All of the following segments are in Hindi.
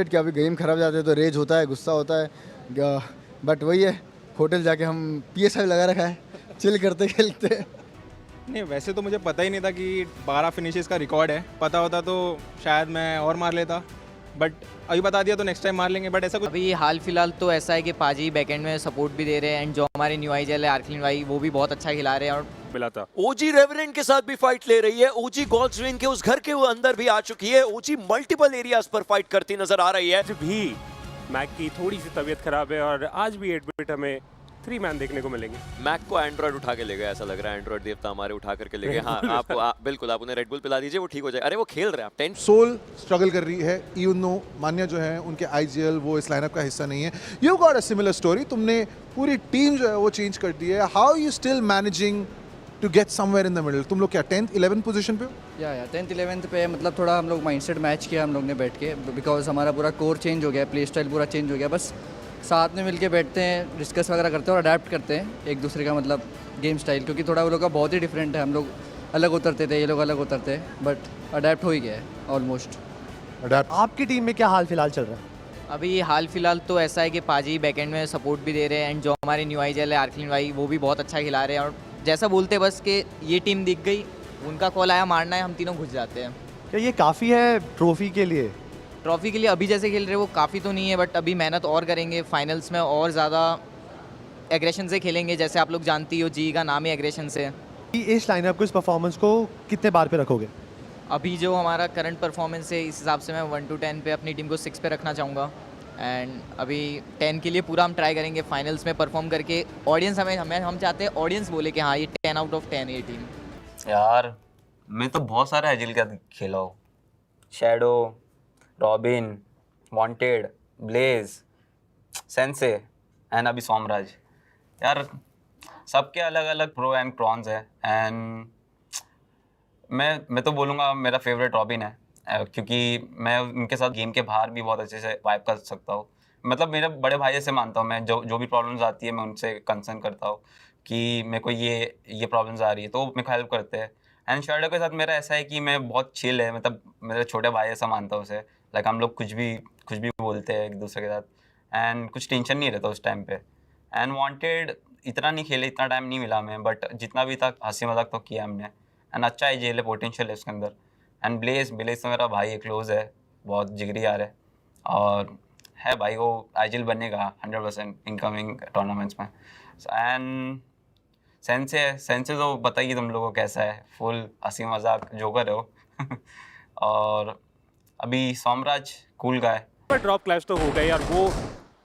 कि अभी गेम खराब जाते हैं तो रेज होता है, गुस्सा होता है, बट वही है, होटल जाके हम PS5 लगा रखा है, चिल करते खेलते। नहीं, वैसे तो मुझे पता ही नहीं था कि 12 फिनिशेस का रिकॉर्ड है। पता होता तो शायद मैं और मार लेता, बट अभी बता दिया तो नेक्स्ट टाइम मार लेंगे। बट ऐसा कुछ अभी हाल फिलहाल तो ऐसा है कि पाजी बैकएंड में सपोर्ट भी दे रहे हैं, एंड जो हमारे न्यू आईजेल है आर्कलिन भाई, वो भी बहुत अच्छा खिला रहे हैं और मिला था। ओजी रेवरेंट के साथ भी फाइट ले रही है। ओजी गॉड्सविन के उस घर के अंदर भी आ चुकी है। ओजी मल्टीपल एरियाज पर फाइट करती नजर आ रही है। आज भी मैक की थोड़ी सी तबीयत खराब है और आज भी 8 बिट हमें 3 मैन देखने को मिलेंगे। मैक को एंड्रॉइड उठा के ले गए, ऐसा लग रहा है एंड्रॉइड देवता हमारे उठा करके ले गए। हाँ, बिल्कुल आप उन्हें रेड बुल पिला दीजिए, वो ठीक हो जाए। अरे वो खेल रहे हैं, आप टेंशन। सोल स्ट्रगल कर रही है, इवन दो मान्या जो है उनके आईजीएल वो इस लाइनअप का हिस्सा नहीं है। You got a similar story, तुमने पूरी टीम जो है वो चेंज कर दी है। How you still managing to get somewhere in the middle? तुम लोग क्या 10th 11th पोजीशन पे हो? या 10th 11th पे, मतलब थोड़ा हम लोग माइंडसेट मैच किया हम लोग ने बैठ के, बिकॉज हमारा पूरा कोर चेंज हो गया, प्ले स्टाइल पूरा चेंज हो गया। बस साथ में मिलके बैठते हैं, डिस्कस वगैरह करते हैं और अडेप्ट करते हैं एक दूसरे का मतलब गेम स्टाइल, क्योंकि थोड़ा वो लोग का बहुत ही डिफरेंट है। हम लोग अलग उतरते थे, ये लोग अलग उतरते हैं, बट अडेप्ट हो ही गया है ऑलमोस्ट। अडेप्ट। आपकी टीम में क्या हाल फिलहाल चल रहा है? अभी हाल फिलहाल तो ऐसा है कि पाजी बैकएंड में सपोर्ट भी दे रहे हैं, एंड जो हमारे न्यू आईजेल है आर्कलिन भाई, वो भी बहुत अच्छा खिला रहे हैं और जैसा बोलते बस कि ये टीम दिख गई, उनका कॉल आया मारना है, हम तीनों घुस जाते हैं। क्या ये काफ़ी है ट्रॉफी के लिए? ट्रॉफी के लिए अभी जैसे खेल रहे हैं वो काफ़ी तो नहीं है, बट अभी मेहनत और करेंगे, फाइनल्स में और ज़्यादा एग्रेशन से खेलेंगे। जैसे आप लोग जानती हो, जी का नाम ही एग्रेशन से है। इस लाइनअप को, इस परफॉर्मेंस को कितने बार पे रखोगे? अभी जो हमारा करंट परफॉर्मेंस है, इस हिसाब से मैं 1 to 10 पे अपनी टीम को 6 पे रखना चाहूँगा। एंड अभी 10 के लिए पूरा हम ट्राई करेंगे फाइनल्स में परफॉर्म करके। ऑडियंस हम चाहते हैं ऑडियंस बोले कि हाँ ये 10 out of 10 ये टीम। यार मैं तो बहुत सारे एजिल का खेला हूँ, Shadow, Robin, Wanted, Blaze, Sensei and अभी सोमराज। यार सबके अलग अलग प्रो एंड कॉन्स है, एंड मैं तो बोलूँगा मेरा फेवरेट रॉबिन है, क्योंकि मैं उनके साथ गेम के बाहर भी बहुत अच्छे से वाइब कर सकता हूँ। मतलब मेरे बड़े भाई जैसे मानता हूँ मैं, जो भी प्रॉब्लम्स आती है मैं उनसे कंसर्न करता हूँ कि मेरे को ये प्रॉब्लम्स आ रही है, तो मेरे को हेल्प करते हैं। एंड शैडो के साथ मेरा ऐसा है कि मैं बहुत चिल है, मतलब मेरे छोटे भाई ऐसा मानता हूँ उसे। लाइक हम लोग कुछ भी बोलते हैं एक दूसरे के साथ, एंड कुछ टेंशन नहीं रहता उस टाइम पे। एंड वांटेड इतना नहीं खेले, इतना टाइम नहीं मिला हमें, बट जितना भी था हंसी मजाक तो किया हमने, एंड अच्छा है, जेल है, पोटेंशियल है उसके अंदर। एंड ब्लेज तो मेरा भाई है, क्लोज है, बहुत जिगरी यार है, और है भाई वो आईजीएल बनेगा 100% इनकमिंग टूर्नामेंट्स में। एंड सेंसे तो बताइए तुम लोगों को कैसा है, फुल हंसी मजाक जोकर है वो और अभी सोमराज कूल का है। पर ड्रॉप क्लैश तो हो गई और वो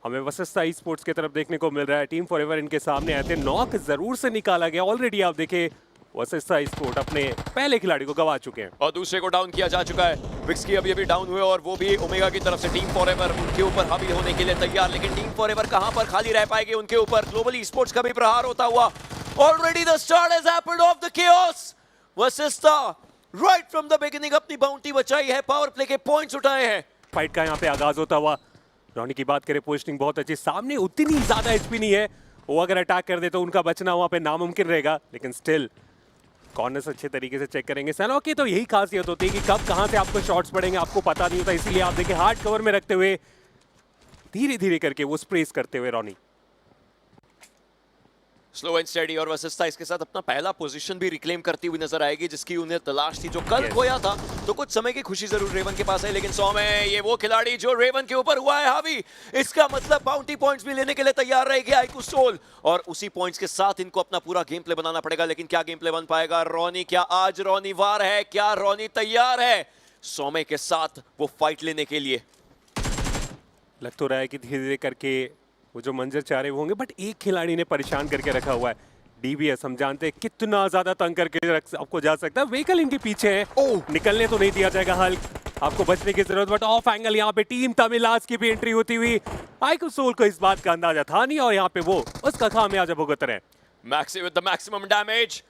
हमें वशिष्ठ ई स्पोर्ट्स की तरफ देखने को मिल रहा है। टीम फॉरएवर इनके सामने आए थे, नॉक जरूर से निकाला गया। ऑलरेडी आप देखे वशिष्ठ ई स्पोर्ट अपने पहले खिलाड़ी को गवा चुके हैं और दूसरे को डाउन किया जा चुका है। विक्स की अभी डाउन हुए और वो भी ओमेगा की तरफ से। टीम फॉरएवर उनके ऊपर हावी होने के लिए तैयार, लेकिन टीम फॉरएवर कहां पर खाली रह पाएगी उनके ऊपर। ग्लोबल ई स्पोर्ट्स का भी प्रहार होता हुआ। Already the start has happened of the chaos। Vashishtha right from the beginning अपनी बाउंटी बचाई है, पावर प्ले के पॉइंट्स उठाए हैं। फाइट का यहाँ पे आगाज होता हुआ। रॉनी की बात करें, पोजिशनिंग बहुत अच्छी, सामने उतनी ज्यादा एचपी नहीं है, वो अगर अटैक कर दे तो उनका बचना वहां पे नामुमकिन रहेगा, लेकिन स्टिल कॉर्नर्स अच्छे तरीके से चेक करेंगे। सैनो की तो यही खासियत होती है कि कब कहां से आपको शॉट्स पड़ेंगे आपको पता नहीं होता, इसीलिए आप देखिए हार्ड कवर में रखते हुए धीरे धीरे करके वो स्प्रेस करते हुए रॉनी स्लो एंड स्टेडी, और वशिष्ठ इसके साथ अपना पहला पोजीशन भी रिक्लेम करती हुई नजर आएगी, जिसकी उन्हें तलाश थी, जो कल खोया था। तो कुछ समय की खुशी जरूर रेवन के पास है, लेकिन 100 में ये वो खिलाड़ी जो रेवन के ऊपर हुआ है हावी। इसका मतलब बाउंटी पॉइंट्स भी लेने के लिए तैयार रहेगी आईकू सोल, और उसी पॉइंट्स के साथ इनको अपना पूरा गेम प्ले बनाना पड़ेगा। लेकिन क्या गेम प्ले बन पाएगा रॉनी? क्या आज रॉनी वार है? क्या रॉनी तैयार है 100 के साथ वो फाइट लेने के लिए? लग तो रहा है कि धीरे धीरे करके वो जो मंजर चाह रहे होंगे, बट एक खिलाड़ी ने परेशान करके रखा हुआ है। डीबीएस हम जानते हैं कितना ज्यादा तंग करके आपको जा सकता है। व्हीकल इनके पीछे है, निकलने तो नहीं दिया जाएगा हल्क, आपको बचने की जरूरत। बट ऑफ एंगल यहाँ पे टीम तमिलाज की भी एंट्री होती हुई। आईकू सोल को इस बात का अंदाजा था नहीं, और यहाँ पे वो उसका खामियाजा भुगत रहे हैं। Maxi with the maximum damage,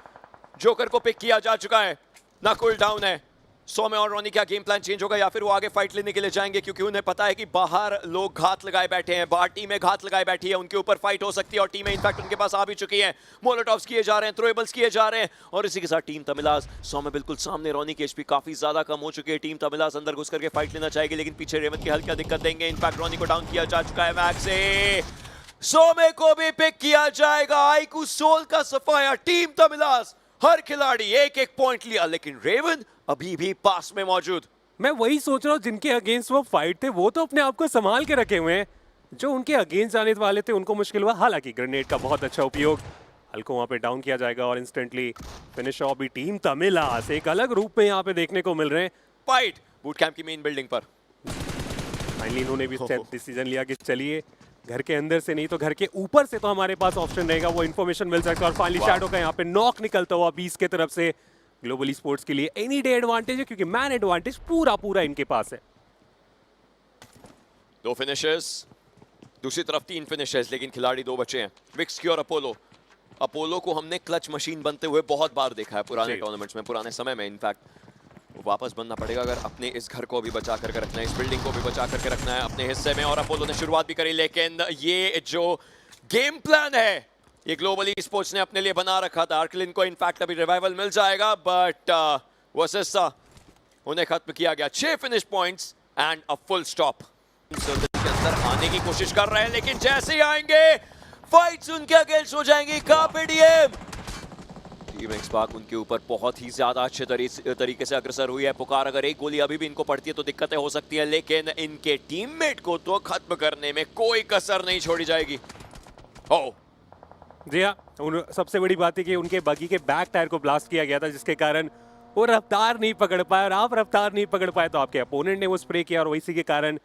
joker को पिक किया जा चुका है ना, कूल डाउन है। सौम्य और रोनी क्या गेम प्लान चेंज होगा या फिर वो आगे फाइट लेने के लिए जाएंगे, क्योंकि उन्हें पता है कि बाहर लोग घात लगाए बैठे हैं, बाहर टीमें घात लगाए बैठी है, उनके ऊपर फाइट हो सकती है और टीमें इनफैक्ट उनके पास आ भी चुकी हैं। मोलोटॉव्स किए जा रहे हैं, थ्रोएबल्स किए जा रहे हैं और इसी के साथ टीम तमिलास सौम्य बिल्कुल सामने। रोनी की एचपी काफी ज्यादा कम हो चुकी है। टीम तमिलास अंदर घुस करके फाइट लेना चाहेगी, लेकिन पीछे रेवन की हल्की दिक्कत देंगे। इनफैक्ट रोनी को डाउन किया जा चुका है मैक्स से, सौम्य को भी पिक किया जाएगा। आईकू सोल का सफाया, टीम तमिलास हर खिलाड़ी एक एक पॉइंट लिया, लेकिन रेवन अभी भी पास में मौजूद। मैं वही सोच रहा हूँ, जिनके अगेंस्ट वो फाइट थे वो तो अपने आप को संभाल के रखे हुए हैं, जो उनके अगेंस्ट जाने वाले थे उनको मुश्किल हुआ। हालांकि ग्रेनेड का बहुत अच्छा उपयोग, हल्को वहां पे डाउन किया जाएगा और इंस्टेंटली फिनिश ऑफ भी टीम तमिलास एक अलग रूप में यहाँ पे देखने को मिल रहे हैं। फाइट बूट कैंप की मेन बिल्डिंग पर। फाइनली इन्होंने भी डिसीजन लिया कि चलिए घर के अंदर से नहीं तो घर के ऊपर से तो हमारे पास ऑप्शन रहेगा, वो इन्फॉर्मेशन मिल सकता है। और फाइनली शैडो का यहाँ पे नॉक निकलता हुआ 20 की तरफ से। ग्लोबल स्पोर्ट्स के लिए एनी डे एडवांटेज है, क्योंकि मैन एडवांटेज पूरा इनके पास है। 2 फिनिशर्स, दूसरी तरफ 3 फिनिशर्स, लेकिन खिलाड़ी 2 बचे हैं, विक्सकी और अपोलो। अपोलो को हमने क्लच मशीन बनते हुए बहुत बार देखा है पुराने टूर्नामेंट्स में, पुराने समय में। इनफैक्ट वापस बनना पड़ेगा अगर अपने इस घर को भी बचा करके रखना है, इस बिल्डिंग को भी बचा करके रखना है अपने हिस्से में। और अपोलो ने शुरुआत भी करी, लेकिन ये जो गेम प्लान है ये ग्लोबल स्पोर्ट्स ने अपने लिए बना रखा था। आर्कलिन को इनफैक्ट अभी रिवाइवल मिल जाएगा, बट वसिस्ता उन्हें खत्म किया गया। 6 finish points and a full stop. के अंदर आने की कोशिश कर रहे हैं, लेकिन जैसे ही आएंगे फाइट्स उनके अगेंस्ट हो जाएंगी। कार्पे डीएम टीम एक्सपार्क उनके ऊपर बहुत ही ज्यादा अच्छे तरीके से अग्रसर हुई है। पुकार अगर एक गोली अभी भी इनको पड़ती है तो दिक्कतें हो सकती हैं, लेकिन इनके टीममेट को तो खत्म करने में कोई कसर नहीं छोड़ी जाएगी। ओ जी हाँ, सबसे बड़ी बात है कि उनके बगी के बैक टायर को ब्लास्ट किया गया था, जिसके कारण वो रफ्तार नहीं पकड़ पाए। और आप रफ्तार नहीं पकड़ पाए तो आपके अपोनेंट ने वो स्प्रे किया और इसी के कारण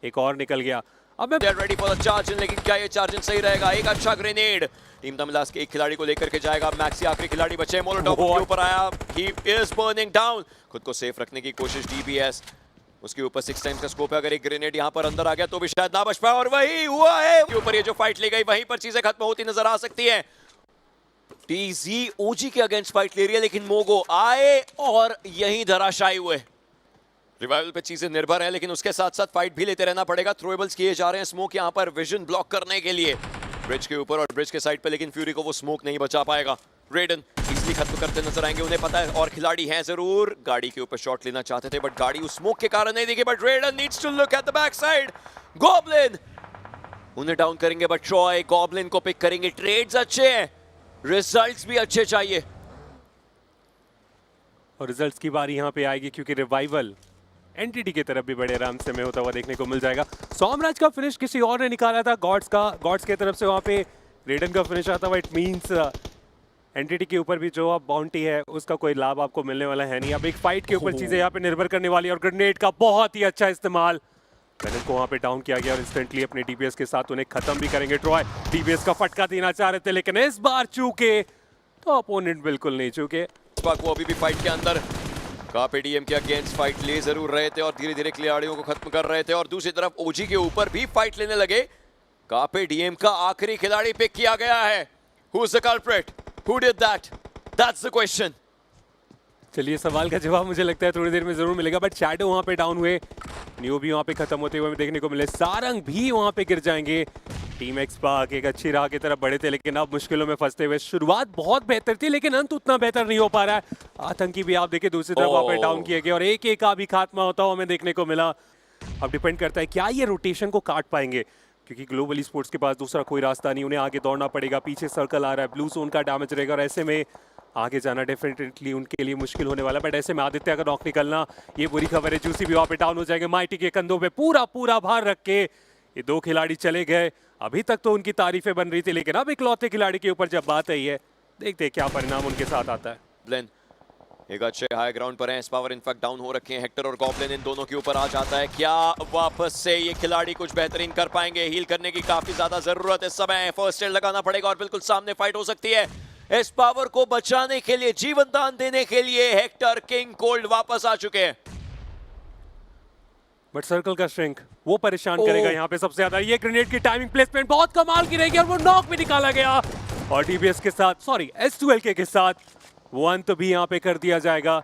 एक और निकल गया। अब मैं रेडी फॉर द चार्जिंग, लेकिन क्या ये चार्जिंग सही रहेगा? एक अच्छा ग्रेनेड टीम तमिलास के एक खिलाड़ी को लेकर के जाएगा। मैक्सी आखिरी खिलाड़ी बचे, मोलोटोव के ऊपर आया, ही इज बर्निंग डाउन। खुद को सेफ रखने की कोशिश डीबीएस, उसके ऊपर 6 टाइम्स का स्कोप है। अगर एक ग्रेनेड यहां पर अंदर आ गया तो भी शायद ना बच पाए, और वही हुआ है। के ऊपर ये जो फाइट ली गई वहीं पर चीजें खत्म होती नजर आ सकती है। टीजी ओजी के अगेंस्ट फाइट ले रही है, लेकिन मोगो आए और यहीं धराशायी हुए। रिवाइवल पे चीजें निर्भर है, लेकिन उसके साथ साथ फाइट भी लेते रहना पड़ेगा। थ्रोएबल्स किए जा रहे हैं, स्मोक यहां पर विजन ब्लॉक करने के लिए ब्रिज के ऊपर और ब्रिज के साइड पे, लेकिन फ्यूरी को वो स्मोक नहीं बचा पाएगा। रेडन इजीली खत्म करते नजर आएंगे, उन्हें पता है और खिलाड़ी हैं जरूर। गाड़ी के ऊपर शॉट लेना चाहते थे, बट गाड़ी उस स्मोक के कारण नहीं दिखी। But Raiden needs to look at the back side. Goblin उन्हें डाउन करेंगे, बट ट्रॉय गॉब्लिन को पिक करेंगे। ट्रेड्स अच्छे हैं, रिजल्ट्स भी अच्छे चाहिए, और रिजल्ट्स की बारी यहाँ पे आएगी, क्योंकि रिवाइवल एनटीटी की तरफ भी बड़े आराम से में होता हुआ देखने को मिल जाएगा। सोमराज का फिनिश किसी और ने निकाला था, गॉड्स के तरफ से वहाँ पे रेडन का फिनिश आता हुआ। इट मींस एनटीटी के ऊपर भी जो अब बाउंटी है उसका कोई लाभ आपको मिलने वाला है नहीं। अब एक फाइट के ऊपर चीजें यहाँ पे निर्भर करने वाली है, और ग्रेनेड का बहुत ही अच्छा इस्तेमाल। बेनन को वहाँ पे डाउन किया गया और इंस्टेंटली अपने डीपीएस के साथ उन्हें खत्म भी करेंगे। ट्रॉय डीपीएस का फटका देना चाह रहे थे, लेकिन इस बार चूके तो अपोनेंट बिल्कुल नहीं चूके। वो अभी भी फाइट के अंदर कार्पे डीएम के अगेंस्ट फाइट ले जरूर रहे थे और धीरे धीरे खिलाड़ियों को खत्म कर रहे थे, और दूसरी तरफ ओजी के ऊपर भी फाइट लेने लगे। कार्पे डीएम का आखिरी खिलाड़ी पिक किया गया है। Who is the culprit? Who did that? That's the question. चलिए, सवाल का जवाब मुझे लगता है थोड़ी देर में जरूर मिलेगा। बट शैडो वहाँ पे डाउन हुए, न्यू भी वहाँ पे खत्म होते हुए देखने को मिले, सारंग भी वहाँ पे गिर जाएंगे। टीम एक्सपार्क एक अच्छी राह की तरफ बढ़े थे, लेकिन अब मुश्किलों में फंसते हुए। शुरुआत बहुत बेहतर थी, लेकिन अंत उतना बेहतर नहीं हो पा रहा है। आतंकी भी आप देखिए दूसरी तरफ वहाँ पे डाउन किए गए, और एक का भी खात्मा होता हुआ हमें देखने को मिला। अब डिपेंड करता है क्या ये रोटेशन को काट पाएंगे, क्योंकि ग्लोबल स्पोर्ट्स के पास दूसरा कोई रास्ता नहीं, उन्हें आगे दौड़ना पड़ेगा। पीछे सर्कल आ रहा है, ब्लू जोन का डैमेज रहेगा, और ऐसे में आगे जाना डेफिनेटली उनके लिए मुश्किल होने वाला है। बट ऐसे में आदित्य का नॉक निकलना, ये बुरी खबर है। जूसी भी वहाँ पे डाउन हो जाएंगे। माइटी के कंधों पे पूरा भार रख के ये 2 खिलाड़ी चले गए। अभी तक तो उनकी तारीफें बन रही थी, लेकिन अब इकलौते खिलाड़ी के ऊपर जब बात आई है, देखते हैं क्या परिणाम उनके साथ आता है। ब्लेन एक अच्छे हाई ग्राउंड पर है, पावर इनफैक्ट डाउन हो रखे हैं। हेक्टर और गॉब्लिन इन दोनों के ऊपर आ जाता है। क्या वापस से ये खिलाड़ी कुछ बेहतरीन कर पाएंगे? हील करने की काफी ज्यादा जरूरत है इस समय। फर्स्ट एड लगाना पड़ेगा और बिल्कुल सामने फाइट हो सकती है। इस पावर को बचाने के लिए, जीवन दान देने के लिए हेक्टर, किंग, कोल्ड वापस आ चुके हैं। बट सर्कल का श्रिंक वो परेशान करेगा यहाँ पे सबसे ज्यादा। ये ग्रेनेड की टाइमिंग प्लेसमेंट बहुत कमाल की रहेगी, और वो नॉक भी निकाला गया, और डीबीएस के साथ, सॉरी S2LK के साथ वो अंत भी यहाँ पे कर दिया जाएगा।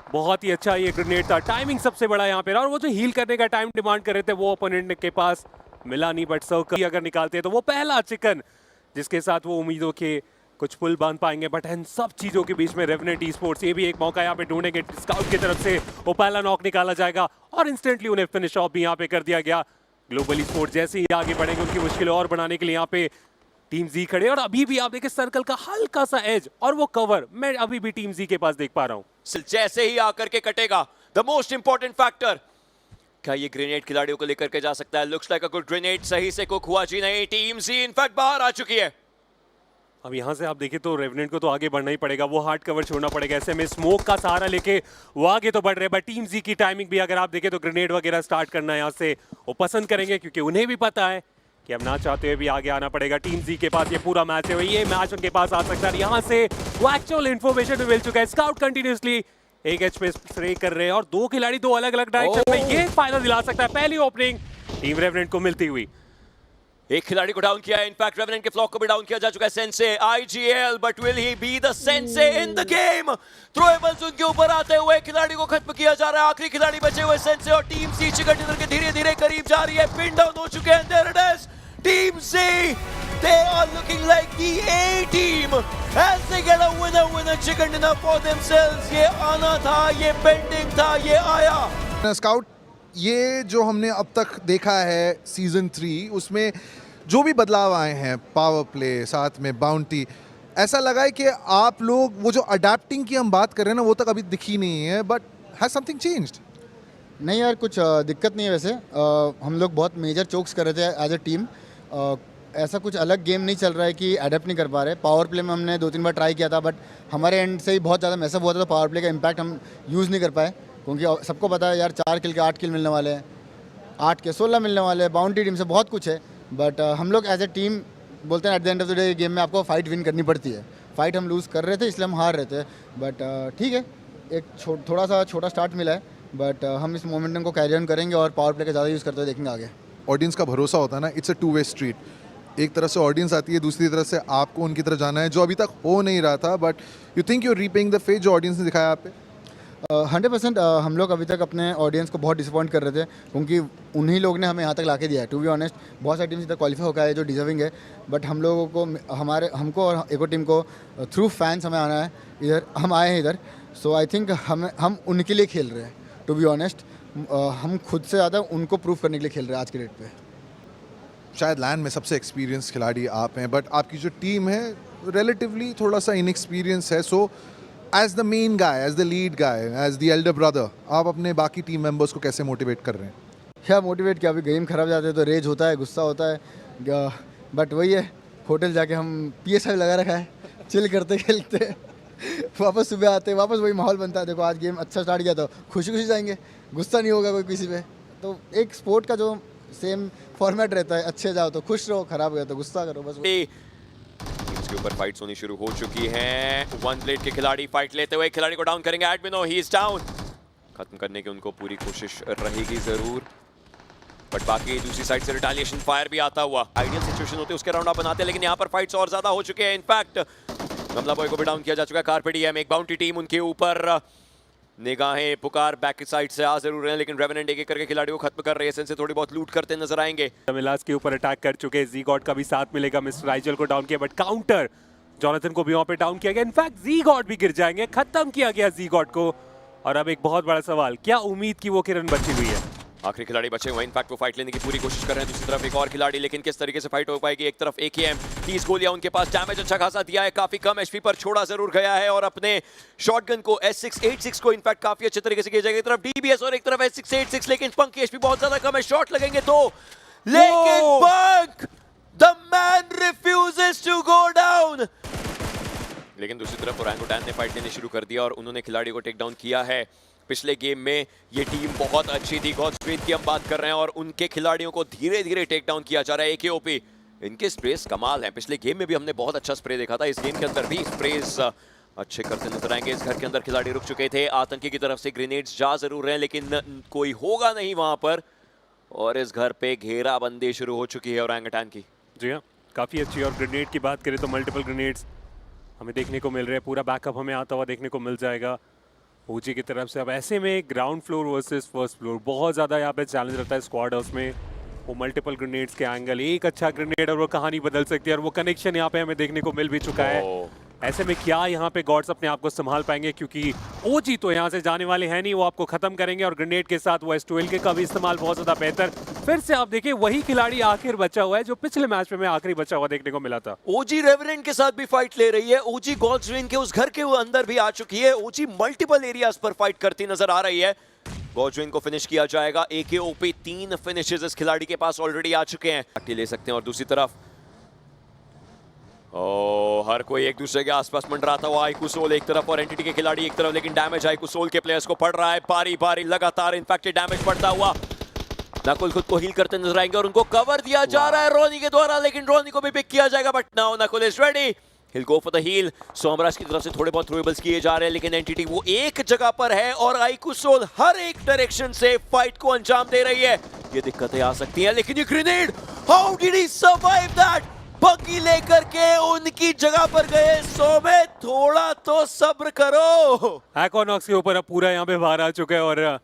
बहुत ही अच्छा ये ग्रेनेड था, टाइमिंग सबसे बड़ा यहाँ पे और वो जो हील करने का टाइम डिमांड कर रहे थे वो ओपोनेंट के पास मिला नहीं, बट सर्कल अगर निकालते हैं तो वो पहला चिकन जिसके साथ वो उम्मीदों के कुछ पुल बांध पाएंगे। बट इन सब चीजों के बीच में रेवेनेंट ई-स्पोर्ट्स ये भी एक मौका यहाँ पे ढूंढेंगे, स्काउट की तरफ से वो पहला नॉक निकाला जाएगा और इंस्टेंटली उन्हें फिनिश ऑफ भी यहाँ पे कर दिया गया। ग्लोबल ई-स्पोर्ट्स जैसे ही आगे बढ़ेंगे उनकी मुश्किलें और बढ़ाने के लिए यहाँ पे टीम जी खड़े और अभी भी आप देखिए सर्कल का हल्का सा एज और वो कवर मैं अभी भी टीम जी के पास देख पा रहा हूँ। जैसे ही आकर के कटेगा द मोस्ट इंपॉर्टेंट फैक्टर, क्या ये ग्रेनेड खिलाड़ियों को लेकर के जा सकता है? Looks like a good grenade, सही से कुक हुआ जी नहीं, टीम जी इनफैक्ट बाहर आ चुकी है। अब यहाँ से आप देखिए तो रेवेनेंट को तो आगे बढ़ना ही पड़ेगा, वो हार्ड कवर छोड़ना पड़ेगा, ऐसे में स्मोक का सहारा लेके वो आगे तो बढ़ रहे हैं। बट टीम जी की टाइमिंग भी अगर आप देखें तो ग्रेनेड वगैरह स्टार्ट करना यहाँ से वो पसंद करेंगे क्योंकि उन्हें भी पता है कि अब ना चाहते हुए भी आगे आना पड़ेगा। टीम जी के पास ये पूरा मैच है, ये मैच उनके पास आ सकता है। यहाँ से वो एक्चुअल इन्फॉर्मेशन भी मिल चुका है, स्काउट कंटिन्यूसली एक एच पे स्प्रे कर रहे हैं और दो खिलाड़ी दो अलग अलग डायरेक्शन में ये फायदा दिला सकता है। पहली ओपनिंग टीम रेवेनेंट को मिलती हुई, एक खिलाड़ी को डाउन किया है, इनफैक्ट रेवेनेंट के फ्लॉक को भी डाउन किया जा चुका है। Sensei IGL, but will he be the Sensei in the game? Throwables उनके ऊपर आते हुए खिलाड़ी को खत्म किया जा रहा है। आखिरी खिलाड़ी बचे हुए सेंसे और टीम सी चिकन डिनर के धीरे धीरे करीब जा रही है, पिन डाउन हो चुके हैं। There it is, team C, they are looking like the A team as they get a winner chicken dinner for themselves। ये आना था, ये पेंडिंग था, ये आया। स्काउट, ये जो हमने अब तक देखा है सीजन 3 उसमें जो भी बदलाव आए हैं, पावर प्ले साथ में बाउंटी, ऐसा लगा है कि आप लोग वो जो अडेप्टिंग की हम बात कर रहे हैं ना वो तक अभी दिखी नहीं है, बट हैज समथिंग चेंज्ड? नहीं यार, कुछ दिक्कत नहीं है वैसे। हम लोग बहुत मेजर चोक्स कर रहे थे एज ए टीम। ऐसा कुछ अलग गेम नहीं चल रहा है कि अडेप्ट नहीं कर पा रहे। पावर प्ले में हमने 2-3 बार ट्राई किया था, बट हमारे एंड से ही बहुत ज़्यादा मैसअप हुआ था, तो पावर प्ले का इम्पैक्ट हम यूज़ नहीं कर पाए क्योंकि सबको पता है यार 4 किल के 8 किल मिलने वाले हैं, 8 के 16 मिलने वाले हैं, बाउंड्री टीम से बहुत कुछ है। बट हम लोग एज ए टीम बोलते हैं at the end of the day game में आपको फाइट विन करनी पड़ती है। फाइट हम लूज़ कर रहे थे इसलिए हम हार रहे थे, बट ठीक है, एक थोड़ा सा छोटा स्टार्ट मिला है, बट हम इस मोमेंटम को कैरी ऑन करेंगे और पावर प्ले का ज़्यादा यूज़ करते हुए देखेंगे आगे। ऑडियंस का भरोसा होता है ना, इट्स अ 2-वे स्ट्रीट। एक तरफ से ऑडियंस आती है, दूसरी तरफ से आपको उनकी तरफ जाना है, जो अभी तक हो नहीं रहा था। But you think you are reaping the faith जो ऑडियंस ने दिखाया आप पे? 100% हम लोग अभी तक अपने ऑडियंस को बहुत डिसअपॉइंट कर रहे थे क्योंकि उन्हीं लोग ने हमें यहाँ तक ला के दिया है। टू बी ऑनेस्ट, बहुत सारी टीम्स इधर क्वालिफाई होकर है जो डिजर्विंग है, बट हम लोगों को हमको और एको टीम को थ्रू फैंस हमें आना है इधर, हम आए हैं इधर। सो आई थिंक हम उनके लिए खेल रहे हैं। टू बी ऑनेस्ट, हम खुद से ज़्यादा उनको प्रूव करने के लिए खेल रहे हैं आज के डेट पे। शायद लैंड में सबसे एक्सपीरियंस खिलाड़ी आप हैं, बट आपकी जो टीम है रिलेटिवली थोड़ा सा इनएक्सपीरियंस है। So as the main guy, as the lead guy, as the elder brother, आप अपने बाकी टीम मेंबर्स को कैसे मोटिवेट कर रहे हैं? क्या मोटिवेट किया, अभी गेम खराब जाते हैं तो रेज होता है, गुस्सा होता है, बट वही है, होटल जाके हम PS5 लगा रखा है, चिल करते खेलते वापस सुबह आते, वापस वही माहौल बनता है। देखो आज गेम अच्छा स्टार्ट किया तो खुशी खुशी जाएंगे, गुस्सा नहीं होगा कोई किसी पे। तो एक स्पोर्ट का जो सेम फॉर्मेट रहता है, अच्छे जाओ तो खुश रहो, खराब गया तो गुस्सा करो, बस। इसके ऊपर फाइट्स होनी शुरू हो चुकी हैं। वन प्लेट के खिलाड़ी फाइट लेते हुए खिलाड़ी को डाउन करेंगे। एडमिनो, ही इज डाउन। खत्म करने की उनको पूरी कोशिश रहेगी जरूर, बट बाकी दूसरी साइड से रिटालिएशन फायर भी आता हुआ। आइडियल सिचुएशन होते उसके राउंड आप बनाते हैं, लेकिन यहाँ पर फाइट्स और ज्यादा हो चुके हैं। इनफैक्ट गमला बॉय को भी डाउन किया जा चुका है। कार्पे डीएम, एक बाउंटी टीम उनके ऊपर, निगाहें पुकार बैक की साइड से आ जरूर रहे हैं, लेकिन रेवेनेंट एक एक करके खिलाड़ियों को खत्म कर रहे हैं। सेंसे थोड़ी बहुत लूट करते नजर आएंगे। मिलास के ऊपर अटैक कर चुके हैं, जी गॉड का भी साथ मिलेगा। मिस्टर आइजल को डाउन किया, बट काउंटर जॉनथन को भी वहां पे डाउन किया गया। इनफैक्ट जी गॉड भी गिर जाएंगे, खत्म किया गया जी गॉड को। और अब एक बहुत बड़ा सवाल, क्या उम्मीद की वो किरण बची हुई है? आखिरी खिलाड़ी बचे हुए हैं। इनफैक्ट वो फाइट लेने की पूरी कोशिश कर रहे हैं। दूसरी तरफ एक और खिलाड़ी, लेकिन किस तरीके से फाइट हो पाएगी? एक तरफ AKM, 30 गोलियां उनके पास, डैमेज अच्छा खासा दिया है, काफी कम HP पर छोड़ा जरूर गया है, और अपने शॉटगन को S686 को इनफैक्ट काफी अच्छे तरीके से किया जाएगा। एक तरफ DBS और एक तरफ S686, लेकिन पंक की HP बहुत ज्यादा कम है, शॉट लगेंगे तो, लेकिन Punk the man refuses to go down. लेकिन दूसरी तरफ ओरंगुटान ने फाइट लेनी शुरू कर दिया और उन्होंने खिलाड़ी को टेक डाउन किया है। पिछले गेम में ये टीम बहुत अच्छी थी, गॉड स्ट्रेंथ की हम बात कर रहे हैं, और उनके खिलाड़ियों को धीरे धीरे टेक डाउन किया जा रहा है। AKOP, इनके स्प्रेस कमाल हैं। पिछले गेम में भी हमने बहुत अच्छा स्प्रे देखा था, इस गेम के अंदर भी स्प्रेस अच्छे करते नजर आएंगे। इस घर के अंदर खिलाड़ी रुक चुके थे, आतंकी की तरफ से ग्रेनेड्स जा जरूर रहे हैं, लेकिन कोई होगा नहीं वहां पर, और इस घर पे घेराबंदी शुरू हो चुकी है ओरंगुटान की। जी हाँ, काफ़ी अच्छी। और ग्रेनेड की बात करें तो मल्टीपल ग्रेनेड्स हमें देखने को मिल रहे हैं, पूरा बैकअप हमें आता हुआ देखने को मिल जाएगा। ओजी की तरफ से। अब ऐसे में ground floor versus first floor बहुत ज़्यादा यहाँ पे चैलेंज रहता है स्क्वाड हाउस में। वो मल्टीपल ग्रेनेड्स के एंगल, एक अच्छा ग्रेनेड और वो कहानी बदल सकती है, और वो कनेक्शन यहाँ पे हमें देखने को मिल भी चुका है। ऐसे में क्या यहाँ पे गॉड्स अपने आप को संभाल पाएंगे, क्योंकि ओजी तो यहाँ से जाने वाले हैं नहीं, वो आपको खत्म करेंगे। और ग्रेनेड के साथ वो S12 का भी इस्तेमाल बहुत ज़्यादा बेहतर। फिर से आप देखिए वही खिलाड़ी आखिर बचा हुआ है जो पिछले मैच में आखिरी बचा हुआ देखने को मिला था। ओजी रेवरेंट के साथ भी फाइट ले रही है। ओजी गॉड्स रेन के उस घर के वो अंदर भी आ चुकी है। ओजी मल्टीपल एरियाज पर फाइट करती नजर आ रही है। गॉड्स रेन को फिनिश किया जाएगा। AKOP 3 फिनिशेस इस खिलाड़ी के पास ऑलरेडी आ चुके हैं, ले सकते हैं। और दूसरी तरफ हर कोई एक दूसरे के आसपास मंडराता हुआ। आईकू सोल एक तरफ और एंटिटी के खिलाड़ी एक तरफ, लेकिन डैमेज आईकू सोल के प्लेयर्स को पड़ रहा है बारी बारी लगातार। इनफैक्ट डैमेज पड़ता हुआ नकुल खुद को हील करते नजर आएंगे और उनको कवर दिया जा रहा है रोनी के द्वारा, लेकिन रोनी को भी पिक किया जाएगा। But now Nakul is ready, he'll go for the heal। Somraj की तरफ से थोड़े बहुत थ्रोएबल्स किए जा रहे हैं, लेकिन एंटिटी वो एक जगह पर है और आईकू सोल हर एक डायरेक्शन से फाइट को अंजाम दे रही है। ये दिक्कतें आ सकती हैं, लेकिन ये grenade, how did he survive that? Buggy लेकर के उनकी जगह पर गए। सोमे थोड़ा तो सब्र करो। हैकोनॉक्स के ऊपर अब पूरा यहाँ पे भार आ चुका है, और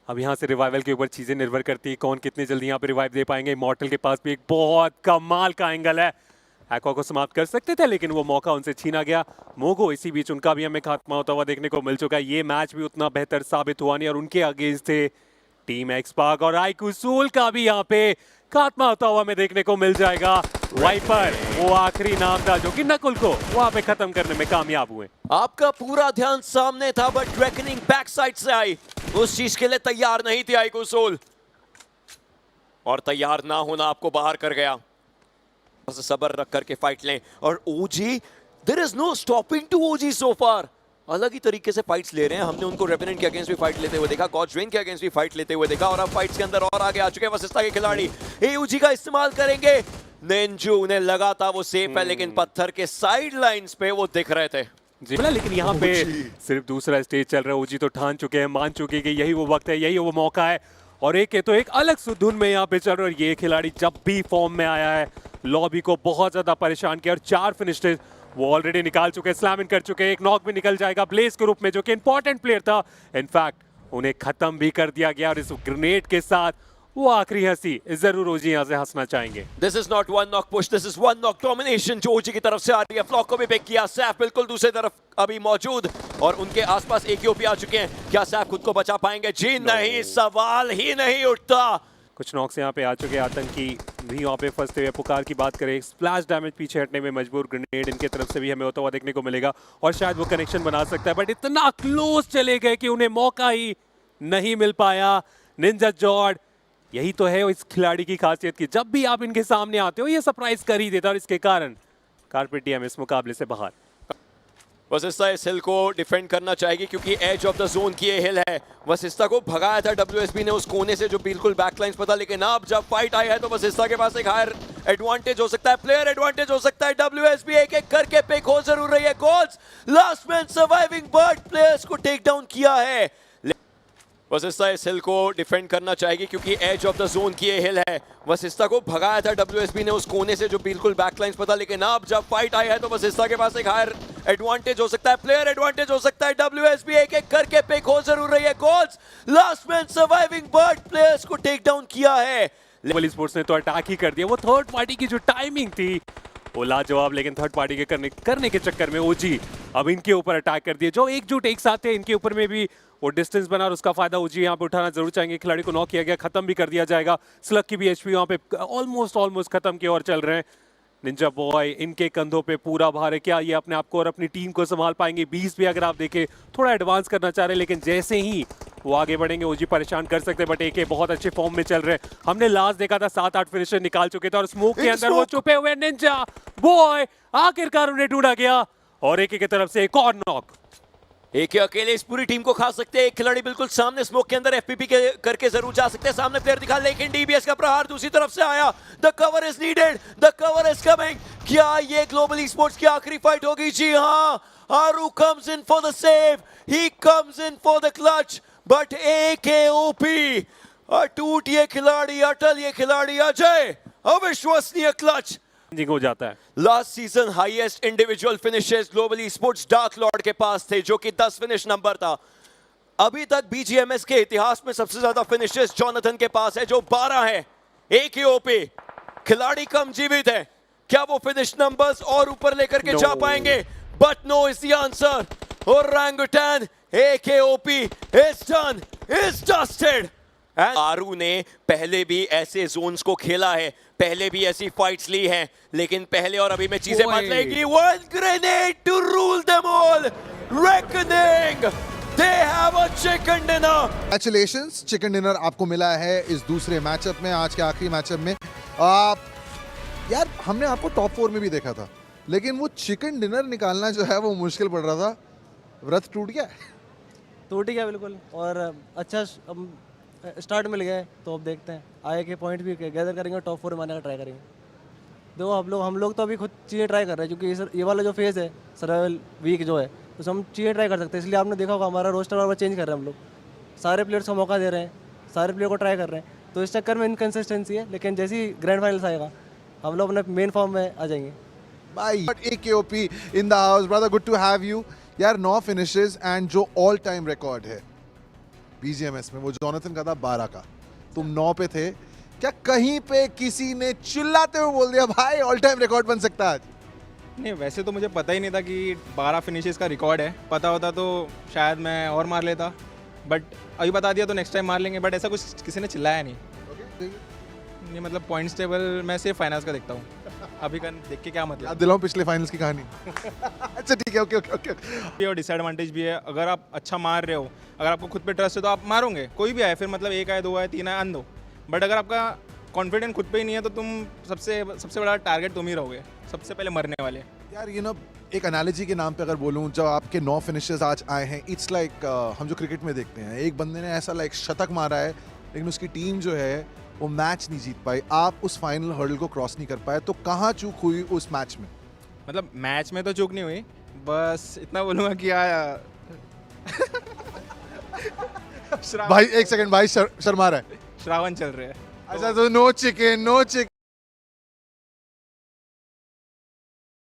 अब यहाँ से रिवाइवल के ऊपर चीजें निर्भर करती है, कौन कितनी जल्दी यहाँ पे रिवाइव दे पाएंगे। इमॉर्टल के पास भी एक बहुत कमाल का एंगल है, हैको को समाप्त कर सकते थे, लेकिन वो मौका उनसे छीना गया। मोगो इसी बीच उनका भी हमें खात्मा होता हुआ देखने को मिल चुका है। ये मैच भी उतना बेहतर साबित हुआ नहीं, और उनके अगेंस्ट थे टीम एक्सपार्क, और आईकू सोल का भी यहाँ पे खात्मा होता हुआ हमें देखने को मिल जाएगा। वाइपर वो आखिरी नाम था जो कि नकुल को वहां पे खत्म करने में कामयाब हुए। आपका पूरा ध्यान सामने था, बट रेकनिंग बैक साइड से आई, उस चीज के लिए तैयार नहीं थी आईकू सोल, और तैयार ना होना आपको बाहर कर गया। बस सब्र रख करके फाइट लें। और OG, there is no stopping to OG so far. अलग ही तरीके से फाइट्स ले रहे हैं। हमने उनको रेवेनेंट के अगेंस्ट भी फाइट लेते हुए देखा, गॉड्स रेन के अगेंस्ट भी फाइट लेते हुए देखा, और अब फाइट्स के अंदर और आगे आ चुके हैं वसिस्ता के खिलाड़ी। AUG का इस्तेमाल करेंगे। नेंजू उन्हें लगा था वो सेफ है, लेकिन पत्थर के साइड लाइंस पे वो दिख रहे थे। जी बोला, लेकिन यहाँ पे सिर्फ दूसरा स्टेज चल रहा है। ओजी तो ठान चुके हैं, मान चुके हैं कि यही वो वक्त है, यही वो मौका है, और एक तो एक अलग सुधुन में यहाँ पे चल रहा है। और ये खिलाड़ी जब भी फॉर्म में आया है, लॉबी को बहुत ज्यादा परेशान किया, और 4 फिनिशेस वो ऑलरेडी निकाल चुके हैं, स्लैम इन कर चुके हैं। एक नॉक भी निकल जाएगा ब्लेज के रूप में, जो कि इंपॉर्टेंट प्लेयर था। इनफैक्ट उन्हें खत्म भी कर दिया गया, और इस ग्रेनेड के साथ वो आखिरी हंसी जरूर ओजी यहाँ से हंसना चाहेंगे। This is not one knock push, this is one knock domination जो ओजी की तरफ से आ रही है। फ्लॉक को भी पिक किया, सैफ बिल्कुल दूसरी तरफ अभी मौजूद, और उनके आसपास AKOP आ चुके हैं। क्या सैफ खुद को बचा पाएंगे? जी नहीं, सवाल ही नहीं उठता। कुछ नॉक्स यहाँ पे आ चुके हैं, आतंकी भी वहाँ पे फंसते हुए। पुकार की बात करें, स्प्लैश डैमेज पीछे हटने में मजबूर, ग्रेनेड इनके तरफ से भी हमें होता हुआ देखने को मिलेगा, और शायद वो कनेक्शन बना सकता है, बट इतना क्लोज चले गए कि उन्हें मौका ही नहीं मिल पाया। निंजा जॉर्ड, यही तो है इस खिलाड़ी की खासियत की जब भी आप इनके सामने आते हो ये सरप्राइज कर ही देता, और इसके कारण कारपेट डीएम इस मुकाबले से बाहर। वसिस्ता इस हिल को डिफेंड करना चाहेगी, क्योंकि एज ऑफ द जोन की ये हिल है। वसिस्ता को भगाया था WSB ने उस कोने से जो बिल्कुल बैकलाइंस पर था, लेकिन अब जब फाइट आई है तो वसिस्ता के पास एक हायर एडवांटेज हो सकता है, प्लेयर एडवांटेज हो सकता है। WSB एक एक करके पिक हो जरूर रही है। Goals, last man surviving, bird players को टेक डाउन किया है। वसिस्ता इस हिल को डिफेंड करना चाहेगी, क्योंकि एज ऑफ द जोन की ये हिल है। वसिस्ता को भगाया था WSB ने उस कोने से जो बिल्कुल बैकलाइंस पर था, लेकिन अब जब फाइट आई है तो वसिस्ता के पास एक हायर एडवांटेज हो सकता है, प्लेयर एडवांटेज हो सकता है। WSB एक एक करके पिक हो जरूर रही है। Goals, last man surviving, bird players को टेक डाउन किया है। लेवल स्पोर्ट्स ने तो अटैक ही कर दिया। वो थर्ड पार्टी की जो टाइमिंग थी वो लाजवाब, लेकिन थर्ड पार्टी के करने के चक्कर में ओजी अब इनके ऊपर अटैक कर दिया। जो एकजुट एक साथ थे, इनके ऊपर में भी वो डिस्टेंस बना, और उसका फायदा ओजी यहाँ पे उठाना जरूर चाहेंगे। खिलाड़ी को नॉक किया गया, खत्म भी कर दिया जाएगा। स्लग की भी HP वहाँ पे ऑलमोस्ट खत्म की ओर चल रहे हैं। निंजा बॉय, इनके कंधों पे पूरा भार है। क्या ये अपने आप को और अपनी टीम को संभाल पाएंगे? 20 भी अगर आप देखें थोड़ा एडवांस करना चाह रहे हैं, लेकिन जैसे ही वो आगे बढ़ेंगे ओजी परेशान कर सकते हैं। बट AK बहुत अच्छे फॉर्म में चल रहे हैं। हमने लास्ट देखा था 7-8 फिनिशर निकाल चुके थे, और स्मोक के अंदर वो छुपे हुए निंजा बॉय आखिरकार उन्हें ढूंढा गया, और AK की तरफ से एक और नॉक। AK अकेले इस पूरी टीम को खा सकते हैं। एक खिलाड़ी बिल्कुल सामने स्मोक के अंदर FPP के करके जरूर जा सकते हैं। सामने प्लेयर दिखा, लेकिन DBS का प्रहार दूसरी तरफ से आया। The cover is needed, the cover is coming. क्या ये ग्लोबल ई-स्पोर्ट्स की आखिरी फाइट होगी? जी हाँ, Haru comes in for the save, he comes in for the clutch, but AKOP अटूट ये खिलाड़ी, अटल ये खिलाड़ी, अजय अविश्वसनीय क्लच हो जाता है। Last season highest individual finishes global esports dark Lord के पास थे, जो कि 10 फिनिश नंबर था। अभी तक बीजीएमएस के इतिहास में सबसे ज्यादा फिनिशेस जोनाथन के पास है, जो 12 है। एक ही ओपी खिलाड़ी कम जीवित है, क्या वो फिनिश नंबर्स और ऊपर लेकर के जा पाएंगे? But no is the answer. Orangutan AKOP is done, is dusted। आरू ने पहले भी ऐसे जोन्स को खेला है, पहले भी ऐसी फाइट्स ली हैं, लेकिन पहले और अभी में चीजें बदलेगी। One grenade to rule them all, reckoning, they have a chicken dinner। Congratulations, chicken dinner आपको मिला है इस दूसरे मैचअप में, आज के आखिरी मैचअप में। यार हमने आपको टॉप 4 में भी देखा था, लेकिन वो चिकन डिनर निकालना जो है वो मुश्किल पड़ रहा था। व्रत टूट गया? टूट गया बिल्कुल, और अच्छा स्टार्ट मिल गया है, तो अब देखते हैं आगे के पॉइंट भी गैदर करेंगे और टॉप 4 में आने का ट्राई करेंगे। देखो हम लोग तो अभी खुद चीज़ें ट्राई कर रहे हैं, क्योंकि ये वाला जो फेज़ है सर्वाइवल वीक जो है, तो हम चीज़ें ट्राई कर सकते हैं। इसलिए आपने देखा होगा हमारा रोस्टर और चेंज कर रहे हैं हम लोग, सारे प्लेयर्स को मौका दे रहे हैं, सारे प्लेयर को ट्राई कर रहे हैं। तो इस चक्कर में इनकन्सिस्टेंसी है, लेकिन जैसे ही ग्रैंड फाइनल्स आएगा हम लोग अपने मेन फॉर्म में आ जाएंगे। भाई AKOP in the house, brother good to have you. यार 9 फिनिशेस एंड जो ऑल टाइम रिकॉर्ड है बीजीएमएस में वो जोनाथन का था 12 का, तुम 9 पे थे। क्या कहीं पे किसी ने चिल्लाते हुए बोल दिया भाई ऑल टाइम रिकॉर्ड बन सकता है आज? नहीं, वैसे तो मुझे पता ही नहीं था कि 12 फिनिशेस का रिकॉर्ड है। पता होता तो शायद मैं और मार लेता, बट अभी बता दिया तो नेक्स्ट टाइम मार लेंगे। बट ऐसा कुछ किसी ने चिल्लाया नहीं। नहीं, मतलब पॉइंट्स टेबल मैं सिर्फ फाइनल्स का देखता हूँ, अभी का देख के क्या मतलब। याद दिलाऊं पिछले फाइनल्स की कहानी? अच्छा ठीक है, ओके ओके ओके। और डिसएडवांटेज भी है, अगर आप अच्छा मार रहे हो, अगर आपको खुद पे ट्रस्ट है तो आप मारोगे, कोई भी आए, फिर मतलब 1 आए 2 आए 3 आए आन दो। बट अगर आपका कॉन्फिडेंस खुद पे ही नहीं है तो तुम सबसे बड़ा टारगेट तुम ही रहोगे, सबसे पहले मरने वाले। यार ये ना एक एनालॉजी के नाम पे अगर बोलूं, जब आपके 9 फिनिशेस आज आए हैं, इट्स लाइक हम जो क्रिकेट में देखते हैं, एक बंदे ने ऐसा लाइक शतक मारा है, लेकिन उसकी टीम जो है वो मैच नहीं जीत पाई, आप उस फाइनल हर्डल को क्रॉस नहीं कर पाए। तो कहाँ चूक हुई उस मैच में? मतलब मैच में तो चूक नहीं हुई, बस इतना बोलूँगा कि भाई एक सेकंड, भाई शर्मा रहा है। श्रावण चल रहे हैं। अच्छा तो नो चिकन